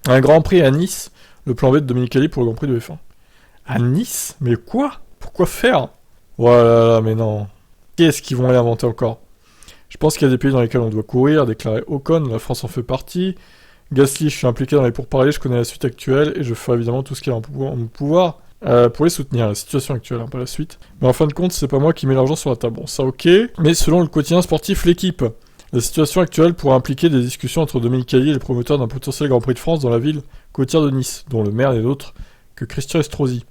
Un Grand Prix à Nice, le plan B de Dominicali pour le Grand Prix de F1. À Nice? Mais quoi? Pourquoi faire? Voilà, mais non. Qu'est-ce qu'ils vont aller inventer encore? Je pense qu'il y a des pays dans lesquels on doit courir, déclarer Ocon, la France en fait partie. Gasly, je suis impliqué dans les pourparlers, je connais la suite actuelle et je ferai évidemment tout ce qui est en mon pouvoir pour les soutenir, la situation actuelle, hein, pas la suite. Mais en fin de compte, c'est pas moi qui mets l'argent sur la table. Bon, ça ok. Mais selon le quotidien sportif, l'équipe, la situation actuelle pourrait impliquer des discussions entre Dominicali et les promoteurs d'un potentiel Grand Prix de France dans la ville côtière de Nice, dont le maire n'est autre que Christian Estrosi,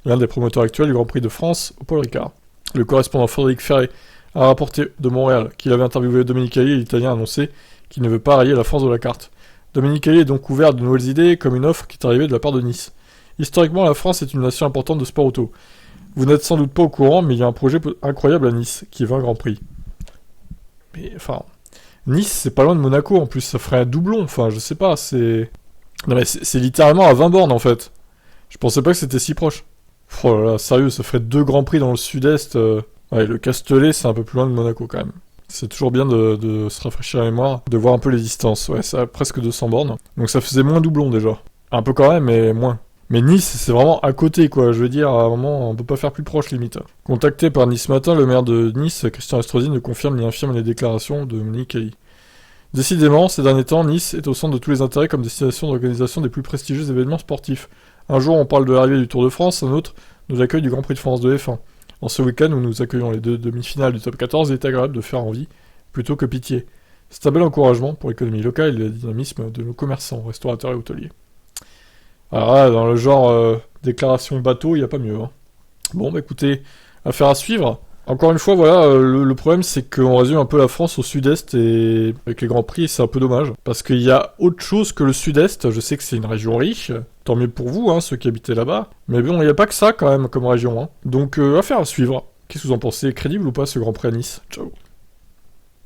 l'un des promoteurs actuels du Grand Prix de France au Paul Ricard. Le correspondant Frédéric Ferré a rapporté de Montréal qu'il avait interviewé Dominicali et l'Italien a annoncé qu'il ne veut pas rayer la France de la carte. Dominicali est donc ouvert à de nouvelles idées, comme une offre qui est arrivée de la part de Nice. Historiquement, la France est une nation importante de sport auto. Vous n'êtes sans doute pas au courant, mais il y a un projet incroyable à Nice, qui veut un Grand Prix. Mais, enfin... Nice, c'est pas loin de Monaco, en plus, ça ferait un doublon, enfin, je sais pas, c'est... Non mais c'est littéralement à 20 bornes, en fait. Je pensais pas que c'était si proche. Oh là là, sérieux, ça ferait 2 Grands Prix dans le sud-est. Ouais, le Castellet, c'est un peu plus loin de Monaco, quand même. C'est toujours bien de se rafraîchir la mémoire, de voir un peu les distances. Ouais, ça a presque 200 bornes. Donc ça faisait moins doublon, déjà. Un peu quand même, mais moins. Mais Nice, c'est vraiment à côté, quoi. Je veux dire, à un moment, on peut pas faire plus proche, limite. Contacté par Nice Matin, le maire de Nice, Christian Estrosi, ne confirme ni infirme les déclarations de Dominicali. Décidément, ces derniers temps, Nice est au centre de tous les intérêts comme destination d'organisation des plus prestigieux événements sportifs. Un jour, on parle de l'arrivée du Tour de France, un autre, de l'accueil du Grand Prix de France de F1. En ce week-end où nous accueillons les 2 demi-finales du top 14, il est agréable de faire envie, plutôt que pitié. C'est un bel encouragement pour l'économie locale et le dynamisme de nos commerçants, restaurateurs et hôteliers. Alors là, dans le genre déclaration bateau, il n'y a pas mieux. Hein. Bon, bah écoutez, affaire à suivre. Encore une fois, voilà, le problème c'est qu'on résume un peu la France au sud-est et avec les Grands Prix, c'est un peu dommage. Parce qu'il y a autre chose que le sud-est, je sais que c'est une région riche, tant mieux pour vous, hein, ceux qui habitaient là-bas. Mais bon, il n'y a pas que ça quand même comme région. Hein. Donc, affaire à suivre. Qu'est-ce que vous en pensez? Crédible ou pas ce Grand Prix à Nice? Ciao.